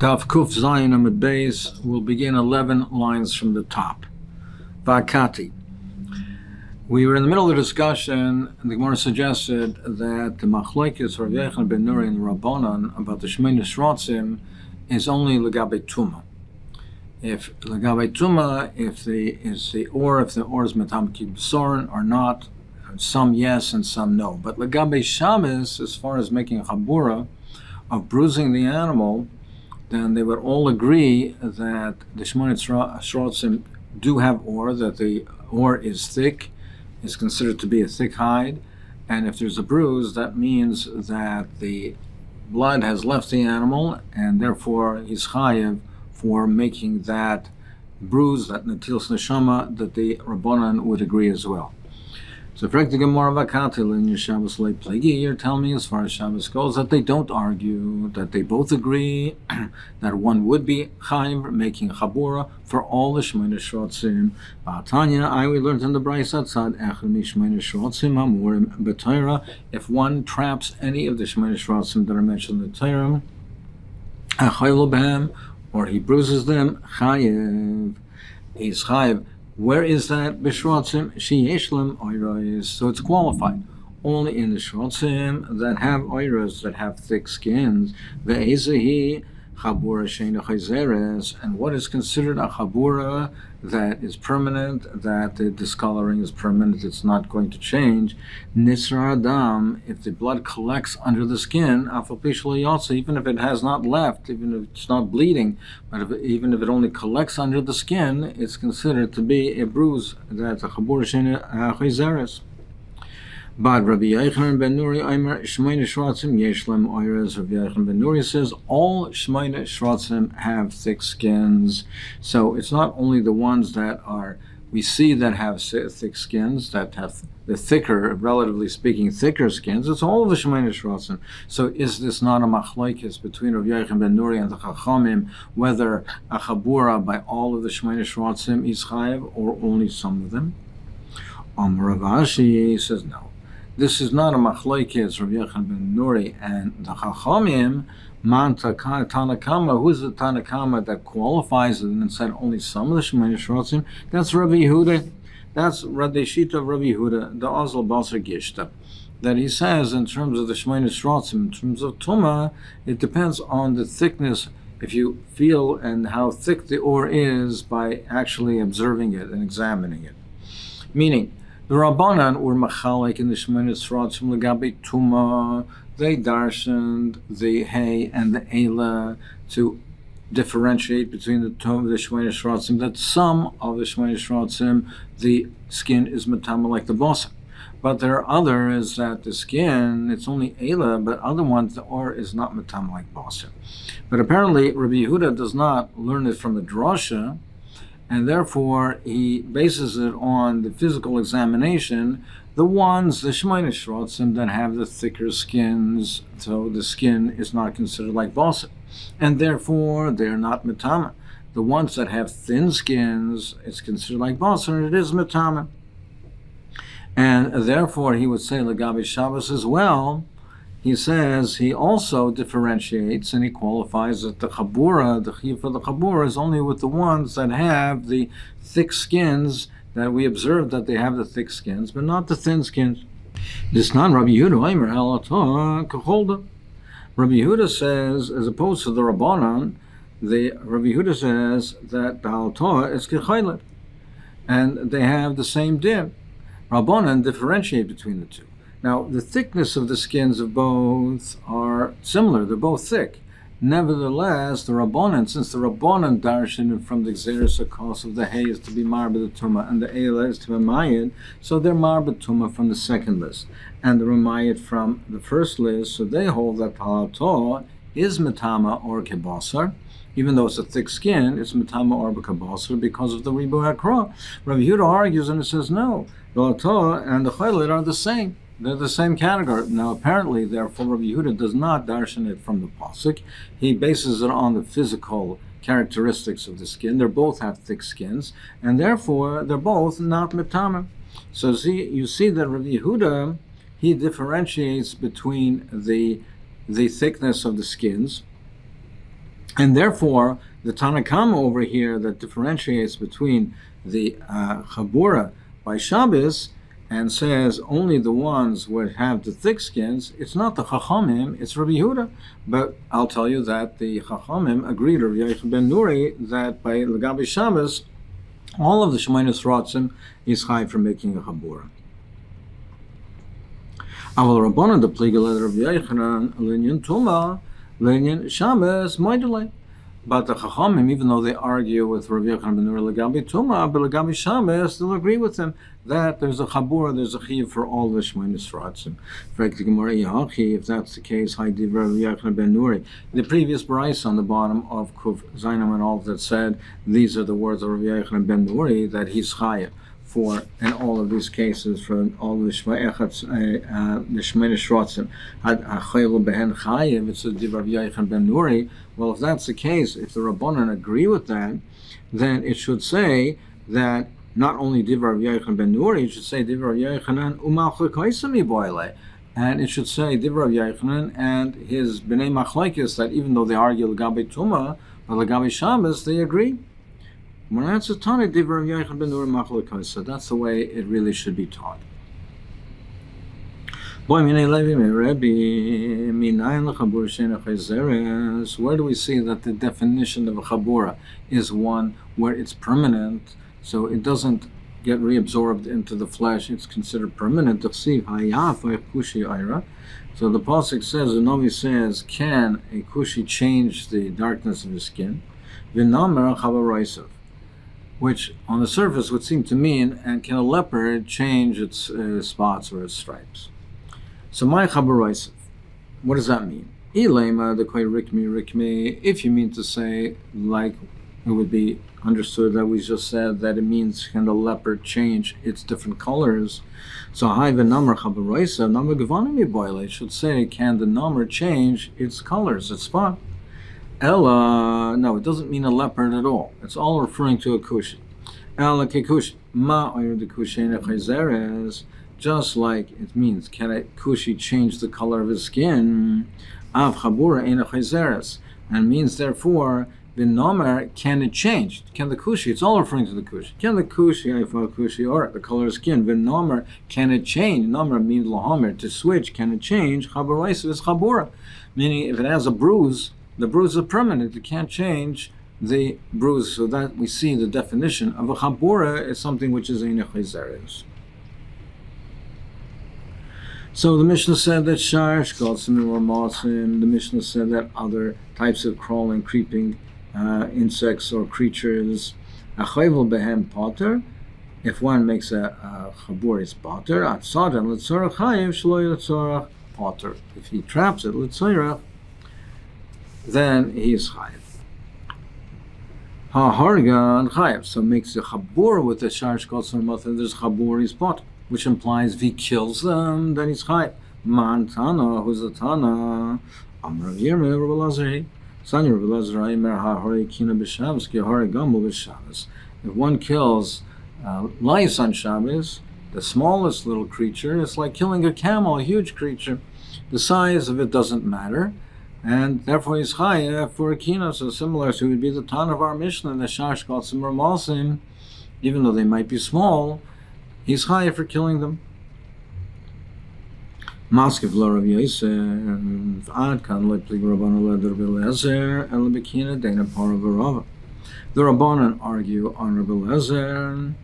Daf Kuf Zayin Amud Beis will begin 11 lines from the top. Vakati. We were in the middle of the discussion, and the Gemara suggested that the Machlokes Rav Yochanan ben Nuri and the Rabbanan about the Shmini Shrotzim is only Legabe Tuma. If Legabe Tuma, if the ore is Metam Kibsorin or not, some yes and some no. But Legabe Shabbos, as far as making a chabura of bruising the animal, then they would all agree that the Shmini Shrotzim do have ore, that the ore is thick, is considered to be a thick hide, and if there's a bruise, that means that the blood has left the animal, and therefore he's chayev for making that bruise, that netilas neshama, that the Rabbanan would agree as well. So, you're telling me as far as Shabbos goes that they don't argue, that they both agree that one would be chayiv making chabura for all the Shmini Shrotzim. We learned in the Brayso if one traps any of the Shmini Shrotzim that are mentioned in the Torah, or he bruises them, chayiv, he's chayiv. Where is that? B'shrotzim sheyeshlem oiros. So it's qualified only in the shrotzim that have oiros, that have thick skins. Ve'ezehi chabura sheina chayzeres. And what is considered a chabura that is permanent, that the discoloring is permanent, it's not going to change. Nisra adam, if the blood collects under the skin, even if it has not left, even if it's not bleeding, but even if it only collects under the skin, it's considered to be a bruise, that's a chabur sheina chayzeres. But Rabbi Yochanan ben Nuri Shmini Shrotzim Yeshlem Oiras. Rabbi Yochanan ben Nuri says all Shmini Shrotzim have thick skins. So it's not only the ones that we see that have thick skins, that have the thicker, relatively speaking, thicker skins. It's all of the Shmini Shrotzim. So is this not a machlokes between Rabbi Yochanan ben Nuri and the Chachamim, whether a chabura by all of the Shmini Shrotzim is chayev or only some of them? Rav Ashi says no. This is not a machlokes Rav Yochanan ben Nuri and the Chachamim. Tanakama, who is the Tanakama that qualifies it and said only some of the Shmini Shrotzim? That's Rabbi Yehuda. That's Radei Shita of Rabbi Yehuda, the Ozl Basar Gishta. That he says in terms of the Shmini Shrotzim, in terms of Tumah, it depends on the thickness, if you feel and how thick the ore is by actually observing it and examining it. Meaning, the Rabbanan were machalik in the Shmini Shrotzim legabe Tumah. They darshaned the hay and the eila to differentiate between the Tumah, the Shmini Shrotzim, that some of the Shmini Shrotzim, the skin is matama like the bosa. But there are others that the skin, it's only eila, but other ones, the ore is not matama like bosa. But apparently, Rabbi Yehuda does not learn it from the drasha, and therefore he bases it on the physical examination, the Shmini Shrotzim that have the thicker skins, so the skin is not considered like bosa, and therefore they're not metama. The ones that have thin skins, it's considered like bosa, and it is metama. And therefore he would say legabe Shabbos as well. He says he also differentiates and he qualifies that the chabura, the chiyuv for the chabura, is only with the ones that have the thick skins, that we observe that they have the thick skins, but not the thin skins. This non Rabbi Yehuda Rabbi Yehuda says, as opposed to the Rabbanan, Rabbi Yehuda says that the halatoa is kechaylet, and they have the same din. Rabbanan differentiate between the two. Now, the thickness of the skins of both are similar. They're both thick. Nevertheless, the Rabbanan, since the Rabbanan darshan from the Xeris Akos of the hay is to be marba the Tumah and the Eila is to be Mayid, so they're marba Tumah from the second list, and the Ramayid from the first list, so they hold that Palato is Matama or Kebasar. Even though it's a thick skin, it's Matama or Kebasar because of the Ribu Hakra. Rabbi Yehuda argues and it says no, the Palato and the Chaylit are the same. They're the same category. Now, apparently, therefore, Rabbi Yehuda does not darshan it from the pasuk. He bases it on the physical characteristics of the skin. They both have thick skins, and therefore, they're both not metama. So, you see that Rabbi Yehuda, he differentiates between the thickness of the skins And therefore, the Tanakama over here that differentiates between the Chabura by Shabbos and says only the ones would have the thick skins, it's not the Chachamim, it's Rabbi Yehuda. But I'll tell you that the Chachamim agreed, Rabbi Yochanan ben Nuri, that by Lagabi Shabbos, all of the Shemaynas Ratzim is high for making a Chabura. Aval Rabbanan the Pliga Rabbi Yochanan Linyan Tuma Linyan Shabbos Moidele. But the Chachamim, even though they argue with Rabbi Yochanan ben Nuri Lagabi Tuma, but Lagabi Shabbos, they'll agree with him that there's a Chabura, there's a Chiv for all the Shemaynas Ratzim. If that's the case, Rabbi Yochanan ben Nuri. The previous Bryce on the bottom of Kuf Zainam and all that said these are the words of Rabbi Yochanan ben Nuri that he's Chayav for in all of these cases for all the Shemaynas Ratzim. Chayil behen Chayav. It's a Rabbi Yochanan ben Nuri. Well, if that's the case, if the Rabbanan agree with that, then it should say that not only Divar Yochanan ben Nuri, it should say Divar Yochanan u'malchuk haisami boile, and it should say Divar Yochanan and his bnei machlokes that even though they argue Lagabi Tuma or Lagabi Shabbos, they agree. When that's a Tana Divar Yochanan ben Nuri machlok haisa, that's the way it really should be taught. Where do we see that the definition of a chabura is one where it's permanent, so it doesn't get reabsorbed into the flesh, it's considered permanent? So the pasuk says, the Navi says, can a kushi change the darkness of his skin? Which on the surface would seem to mean, and can a leopard change its spots or its stripes? So my Chabaraisav, what does that mean? Ilema the koi rikmi. If you mean to say, like it would be understood that we just said that it means can the leopard change its different colors. So haiva namar Chabaraisav, namar gevanimi boile should say, can the namar change its colors, its spot? Ella, no, it doesn't mean a leopard at all. It's all referring to a kushi. Ella kekushi ma oyer the kushena chayzeres. Just like it means, can a kushi change the color of his skin? Av chabura ein a chayzeres, and means therefore the nomer, can it change? Can the kushi? It's all referring to the kushi. Can the kushi or the color of skin? The nomer, can it change? Nomer means lahomer, to switch. Can it change? Chabaraisav is chabura, meaning if it has a bruise, the bruise is permanent. It can't change the bruise. So that we see the definition of a chabura is something which is ein a chayzeres. So the Mishnah said that Sharish Galsim or Masim, the Mishnah said that other types of crawling, creeping insects or creatures, Achayvel Behem Potter, if one makes a Chabur, it's Potter, Atzadan, Litzorach Chayev, Shloy Litzorach Potter. If he traps it, Litzorach, then he is Chayev. Ha-Harga and Chayev, so makes a Chabur with the Sharish Galsim or Masim, there's Chabur, he's Potter, which implies if he kills them, then he's chayv. Man Tana, who's the Tana? Amr Yirmeh Rabbi Lazari. Sani Rabbi Lazari Mer HaHori Kina B'Shabbos Ki Hori Gamu B'Shabbos. If one kills lice on Shabbos, the smallest little creature, it's like killing a camel, a huge creature. The size of it doesn't matter, and therefore he's chayv for a kina. So similar, so it would be the Tana of our Mishnah, the Shash Galsim or Malsim, even though they might be small, he's chayav for killing them. Maskiv lo Rav Yosef ad kan leplig Rabbanan leder b'lezer el b'kina dena par v'rava. The Rabbanan argue on Rabbi Lezer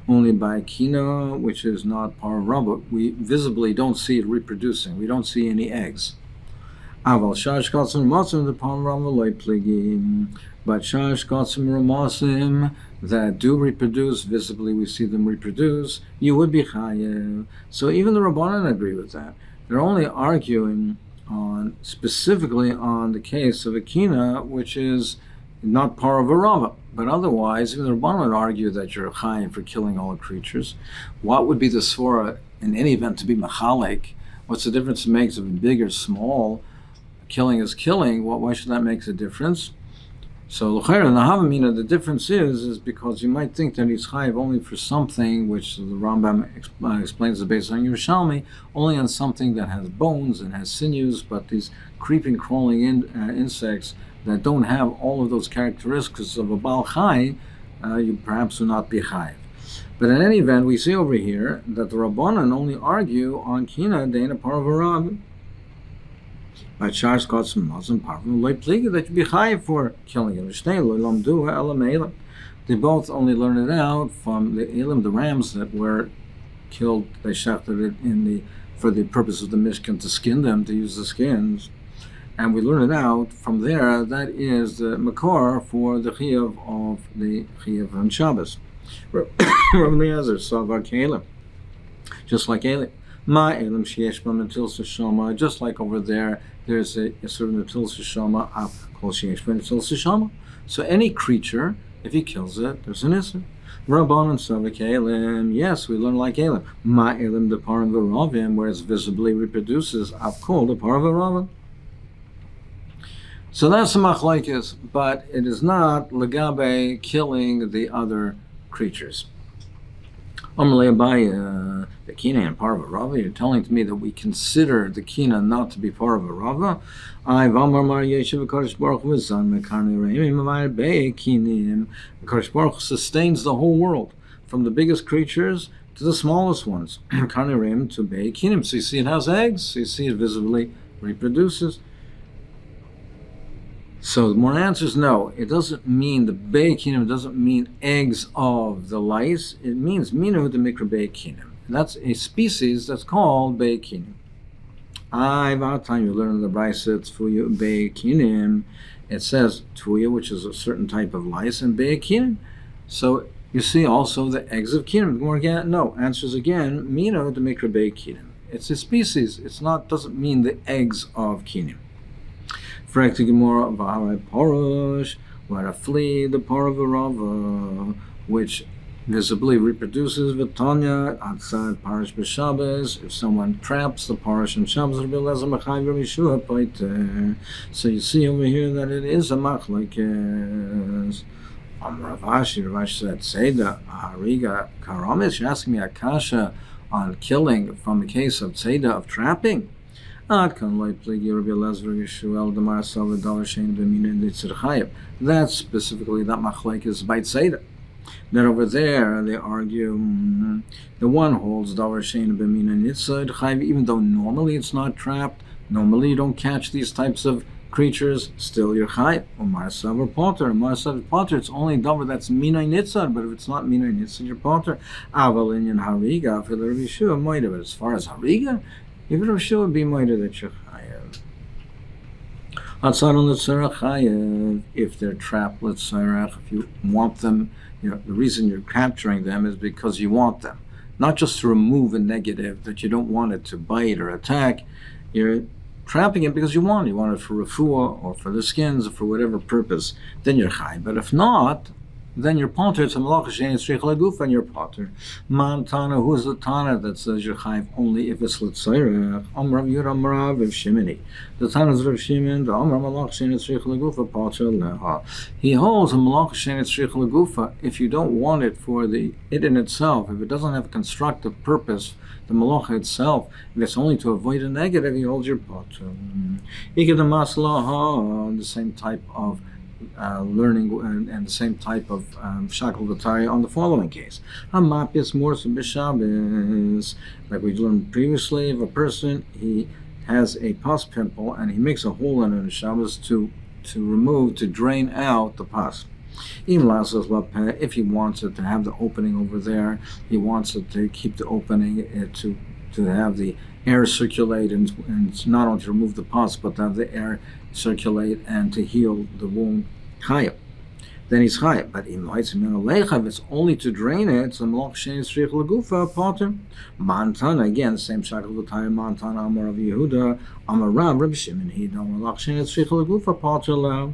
only by kina, which is not par v'rava. We visibly don't see it reproducing. We don't see any eggs. Aval shash katzim matzim the par v'rava loy pligim. But shash katzim ramasim that do reproduce, visibly we see them reproduce, you would be chayev. So even the Rabbanan agree with that. They're only arguing on specifically on the case of a kina, which is not par of a rava. But otherwise, even the Rabbanan would argue that you're chayev for killing all the creatures. What would be the svara in any event to be machalek? What's the difference it makes of big or small? Killing is killing. Why should that make a difference? So l'chayr and the havamina, the difference is because you might think that he's chayiv only for something which the Rambam explains the based on Yerushalmi, only on something that has bones and has sinews, but these creeping, crawling insects that don't have all of those characteristics of a Baal Chai, you perhaps will not be Chayiv. But in any event, we see over here that the Rabbanan only argue on Kina Deina Parvarav. By Charles got some Muslim Parvam, that you be Chayiv for killing him. They both only learned it out from the Elim, the rams that were killed. They shafted it for the purpose of the Mishkan to skin them, to use the skins. And we learn it out from there. That is the Makor for the Chiyuv of the Chiyuv on Shabbos. Rabbi Eliezer Savar Kelim, just like Elim. Ma Elim Sheyesh Ba Natil Shama, just like over there, there's a certain Natil Shama, Af Kol Sheyesh Ba Natil Shama. So any creature, if he kills it, there's an Isser. Rabbanan Savar Kelim, yes, we learn like Elim. Ma Elim the Param V'Ravim, where it visibly reproduces, Af Kol the Param V'Ravim. So that's the machlokes, but it is not legabe killing the other creatures. Amalei Abaye, the Kina and Parvarava, you're telling to me that we consider the Kina not to be Parvarava. I Vamar Mar Yeshiva Kadosh Baruch Hu Zan Mekarni Reimim Mavayir Bei Kinim. Kadosh Baruch Hu sustains the whole world, from the biggest creatures to the smallest ones. Karni Reimim to Bei Kinim. So you see it has eggs, so you see it visibly reproduces. So the more answers no. It doesn't mean the beikinim, doesn't mean eggs of the lice. It means minu the mikrobeikinim. That's a species that's called beikinim. By the time you learn the brisa tfuya beikinim, it says tfuya, which is a certain type of lice, and beikinim. So you see also the eggs of kinim. More again, no. Answers again, minu the mikrobeikinim. It's a species. It's not. Doesn't mean the eggs of kinim. Frak the Gemara V'Harai Porosh, where a flea, the Paravarava, which visibly reproduces V'Tanya outside Parash B'Shabbos. If someone traps the Parash and Shabbos, so you see over here that it is a machlokes. Rav Ashi said, Seda Hariga Karamis. You're asking me a kasha on killing from the case of Seda of trapping. That's specifically that machlek is by tzeda. Then over there they argue the one holds davar shein b'mina nitzad chayiv, even though normally it's not trapped. Normally you don't catch these types of creatures. Still you're chayiv. Umar savar potter. Umar savar potter. It's only davar that's mina nitzad, but if it's not mina nitzad, you're potter. Aval inyan hariga for the Rishu moida. But as far as hariga, even if would be moida that you're chayav. Outside on the tzarech chayav, if they're trapped, let's tzarech, if you want them, the reason you're capturing them is because you want them. Not just to remove a negative that you don't want it to bite or attack. You're trapping it because you want it. You want it for refuah or for the skins or for whatever purpose. Then you're chayav. But if not, then you're potter. It's a malach shein tzrich laguf, and you're potter. Man Tana, who's the Tana that says you're chayiv only if it's l'tzairech? Amrav Yuram Rav Shimini. The Tana is Rav Shimon. The Amrav malach shein tzrich lagufa potter leha. He holds a malach shein tzrich lagufa if you don't want it for it in itself. If it doesn't have a constructive purpose, the malacha itself, if it's only to avoid a negative, he holds your potter. Iked maslaha, the same type of learning and the same type of shakal v'tari on the following case. Hamapis morsa b'Shabbos, like we learned previously, if a person he has a pus pimple and he makes a hole in it on Shabbos to drain out the pus. If he wants it to have the opening over there, he wants it to keep the opening to have the air circulate and not only to remove the pus but to have the air circulate and to heal the wound. Chayav. Then he's chayav. But if it's only to drain it, so malach shein tzrich lagufa potter. Mantana, again the same shakal v'tayim. Mantana Amar of Yehuda Amar Rav Reb Shimon he don't malach shein tzrich lagufa potter la.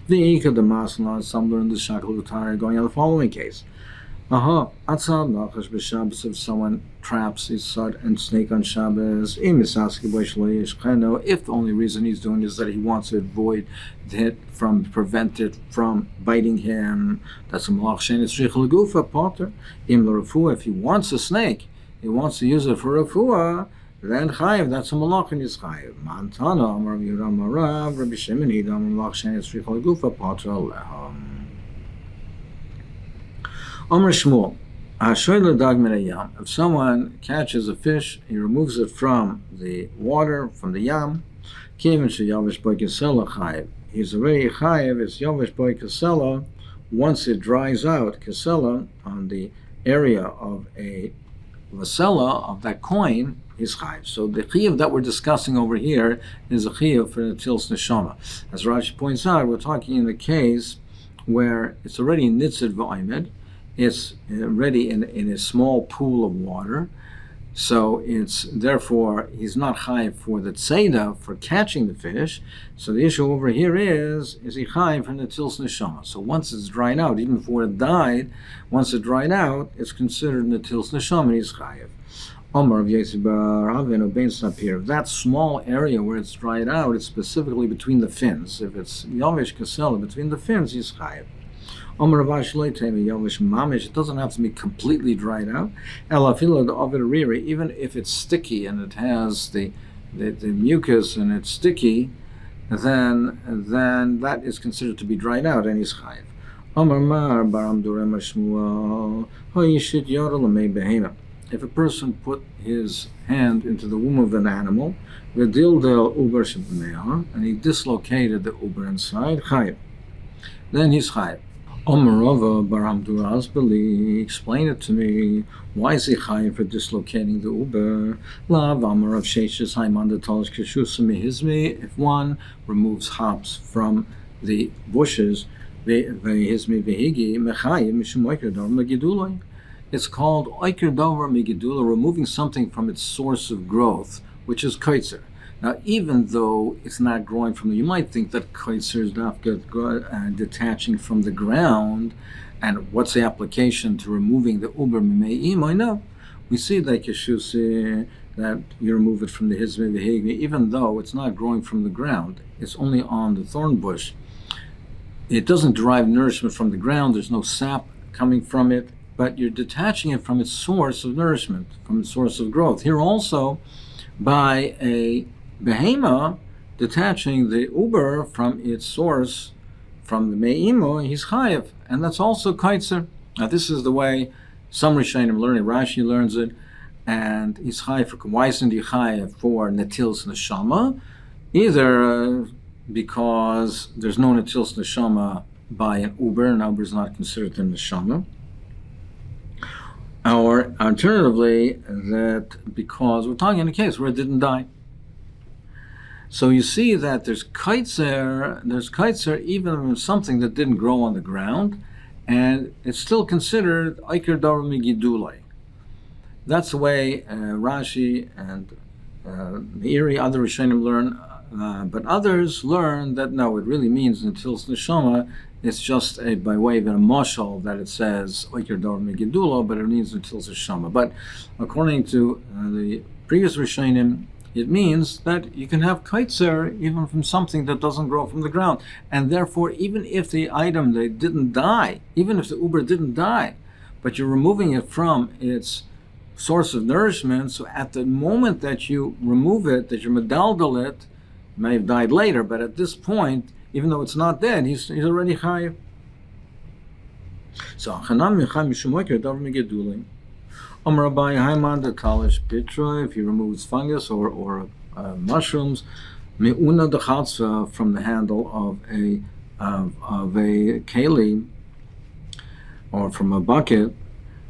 The ikad the maslan, some learn the shakal v'tayim going on the following case. Atzal nachash b'Shabbos, if someone traps his sod and snake on Shabbos, if the only reason he's doing is that he wants to avoid it prevent it from biting him, that's a malach shein tzrich lagufa potter. Im l'refuah, if he wants a snake, he wants to use it for refuah, then chayiv. That's a malach and is chayiv. Mantana Amar Rabbi Yehuda Amar Rav Rabbi Shimon Hida Amar Malach Shein Tzricha Gufa Patra Leham. Amar Shmuel. If someone catches a fish, he removes it from the water, from the yam, he's already chayiv, it's yavish boy kasela, once it dries out, kasela, on the area of a vasela, of that coin, is chayiv. So the chiyuv that we're discussing over here is a chiyuv for the tils neshama. As Rashi points out, we're talking in the case where it's already nitzid v'aymed, it's already in a small pool of water, so it's therefore he's not chayiv for the tzeda for catching the fish. So the issue over here is he chayiv for the tils neshama? So once it's dried out, even before it died, once it dried out, it's considered the tils neshama and he's chayiv. Omar of Yesibar Havenu Bein Snapir. That small area where it's dried out, it's specifically between the fins. If it's yavish kasela between the fins, he's chayiv. It doesn't have to be completely dried out. Even if it's sticky and it has the mucus and it's sticky, then that is considered to be dried out and he's chayiv. If a person put his hand into the womb of an animal, and he dislocated the uber inside, chayiv, then he's chayiv. Omerova Baram Durazbeli, explain it to me. Why is he chayiv for dislocating the uber? Lav Amar of Sheshes Haimanda Talish Kishusami Hizmi. If one removes hops from the bushes, Hizmi Vehigi Mechayim Mishum Oiker Dover Megidulai. It's called Oiker Dover Megidula, removing something from its source of growth, which is kaitzer. Now, even though it's not growing from you might think that kaitzer is detaching from the ground, and what's the application to removing the uber mimeim? I know. We see like Yeshusi, that you remove it from the hizme v'hegi, even though it's not growing from the ground, it's only on the thorn bush. It doesn't derive nourishment from the ground, there's no sap coming from it, but you're detaching it from its source of nourishment, from its source of growth. Here also, by a behema detaching the uber from its source, from the me'imo, he's chayiv, and that's also kaitzer. Now this is the way some Rishonim learn it. Rashi learns it, and he's chayiv for why isn't he chayiv for netils neshama? Either because there's no netils neshama by an uber, and uber is not considered a neshama, or alternatively that because we're talking in a case where it didn't die. So you see that there's kaitzer even from something that didn't grow on the ground, and it's still considered Oiker Dover Megidulai. That's the way Rashi and Meiri, other Rishonim learn, but others learn that no, it really means until neshama. It's just by way of a mashal that it says Oiker Dover Megidula, but it means until neshama. But according to the previous Rishonim, it means that you can have kaitzer even from something that doesn't grow from the ground. And therefore, even if the item they didn't die, even if the uber didn't die, but you're removing it from its source of nourishment, so at the moment that you remove it, that you medaldal it, may have died later, but at this point, even though it's not dead, he's already chayiv. So, Chanam Yecham Mishum Oiker Dover Megidulai. If he removes fungus or mushrooms, me'una dechatza, from the handle of a keli or from a bucket,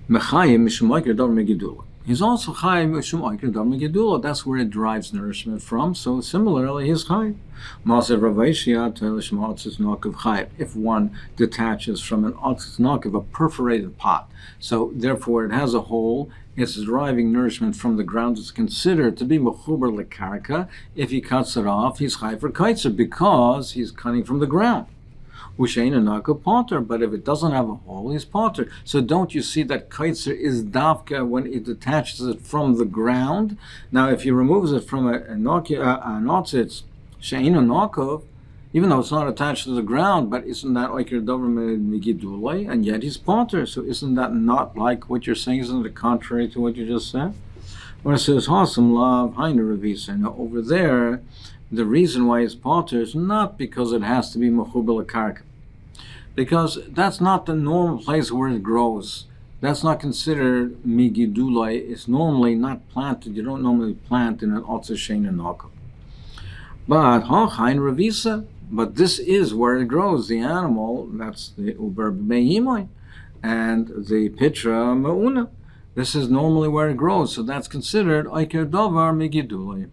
mechayim mishum oiker dover megidula. He's also chayim mishum oiker dover megidula. That's where it derives nourishment from. So similarly, he's chayim. If one detaches from an otzitznok of a perforated pot, so therefore it has a hole, it's deriving nourishment from the ground, it's considered to be mechuber lekarka. If he cuts it off, he's chai for kaitzer because he's cutting from the ground. Ushein anaka potter, but if it doesn't have a hole, he's potter. So don't you see that kaitzer is davka when it detaches it from the ground? Now, if he removes it from an otzitz, She'ina Nakov, even though it's not attached to the ground, but isn't that Oiker Dover Megidulai? And yet he's potter, so isn't that not like what you're saying? Isn't it contrary to what you just said? Or it says Hasam Lav Haina Ravisa. Now over there, the reason why it's potter is not because it has to be Mechubel Karka. Because that's not the normal place where it grows. That's not considered Migidulai. It's normally not planted. You don't normally plant in an Otzeshen and Naka. But Hain Ravisa, but this is where it grows. The animal, that's the Uber Behimoy, and the Pitra Mauna. This is normally where it grows, so that's considered Aiker Dovar Migidulai.